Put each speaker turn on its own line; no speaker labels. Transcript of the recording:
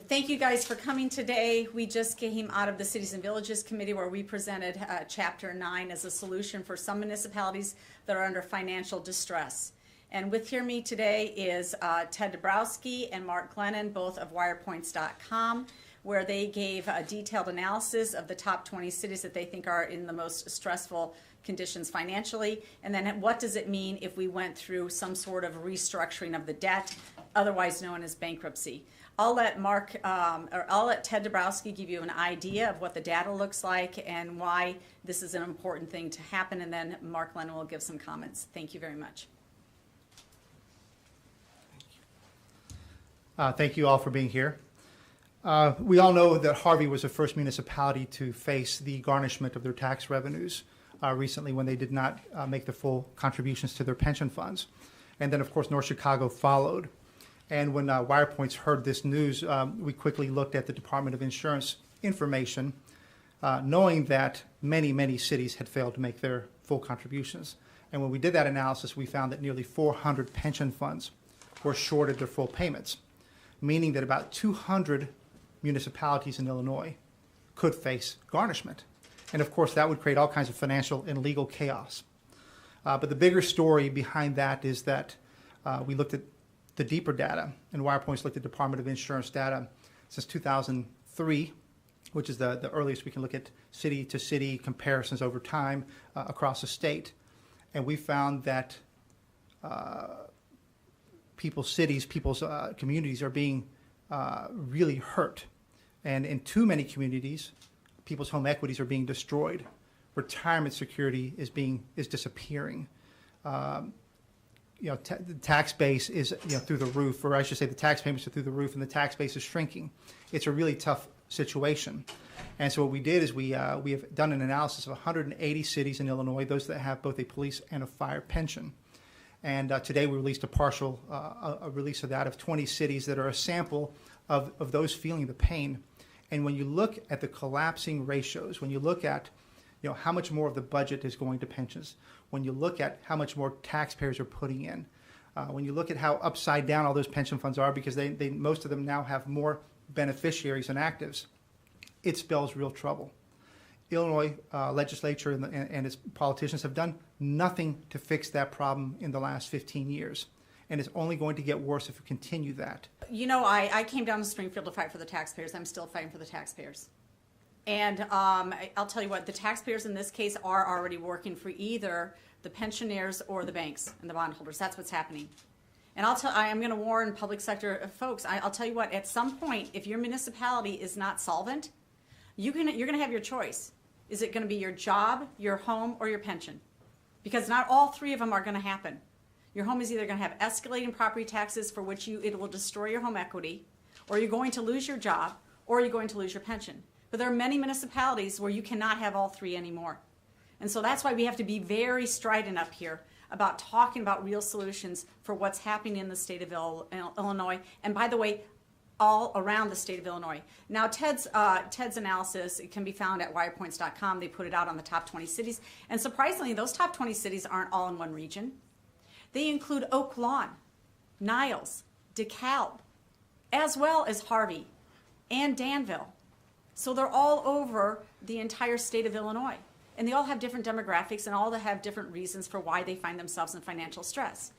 Thank you guys for coming today. We just came out of the Cities and Villages Committee where we presented Chapter 9 as a solution for some municipalities that are under financial distress. And with me today is Ted Dabrowski and Mark Glennon, both of wirepoints.com, where they gave a detailed analysis of the top 20 cities that they think are in the most stressful conditions financially, and then what does it mean if we went through some sort of restructuring of the debt, otherwise known as bankruptcy. I'll let Ted Dabrowski give you an idea of what the data looks like and why this is an important thing to happen, and then Mark Glennon will give some comments. Thank you very much.
Thank you all for being here. We all know that Harvey was the first municipality to face the garnishment of their tax revenues recently when they did not make the full contributions to their pension funds. And then, of course, North Chicago followed. And when WirePoints heard this news, we quickly looked at the Department of Insurance information, knowing that many, many cities had failed to make their full contributions. And when we did that analysis, we found that nearly 400 pension funds were shorted their full payments, meaning that about 200 municipalities in Illinois could face garnishment. And of course, that would create all kinds of financial and legal chaos. But the bigger story behind that is that we looked at the deeper data, and WirePoints looked at Department of Insurance data since 2003, which is the earliest we can look at city-to-city comparisons over time across the state. And we found that people's communities are being really hurt. And in too many communities, people's home equities are being destroyed. Retirement security is disappearing. The tax base is through the roof, or I should say the tax payments are through the roof, and the tax base is shrinking. It's a really tough situation. And so what we did is we have done an analysis of 180 cities in Illinois, those that have both a police and a fire pension. And today we released a partial release of that of 20 cities that are a sample of those feeling the pain. And when you look at the collapsing ratios, when you look at how much more of the budget is going to pensions, when you look at how much more taxpayers are putting in, when you look at how upside down all those pension funds are, because most of them now have more beneficiaries than actives, it spells real trouble. Illinois legislature and its politicians have done nothing to fix that problem in the last 15 years. And it's only going to get worse if we continue that.
I came down to Springfield to fight for the taxpayers. I'm still fighting for the taxpayers. And I'll tell you what, the taxpayers in this case are already working for either the pensioners or the banks and the bondholders. That's what's happening. And I'm going to warn public sector folks, I'll tell you what, at some point, if your municipality is not solvent, you're going to have your choice. Is it going to be your job, your home, or your pension? Because not all three of them are going to happen. Your home is either going to have escalating property taxes for which it will destroy your home equity, or you're going to lose your job, or you're going to lose your pension. But there are many municipalities where you cannot have all three anymore. And so that's why we have to be very strident up here about talking about real solutions for what's happening in the state of Illinois. And by the way, all around the state of Illinois. Now, Ted's analysis can be found at wirepoints.com. They put it out on the top 20 cities. And surprisingly, those top 20 cities aren't all in one region. They include Oak Lawn, Niles, DeKalb, as well as Harvey and Danville. So they're all over the entire state of Illinois. And they all have different demographics and all have different reasons for why they find themselves in financial stress.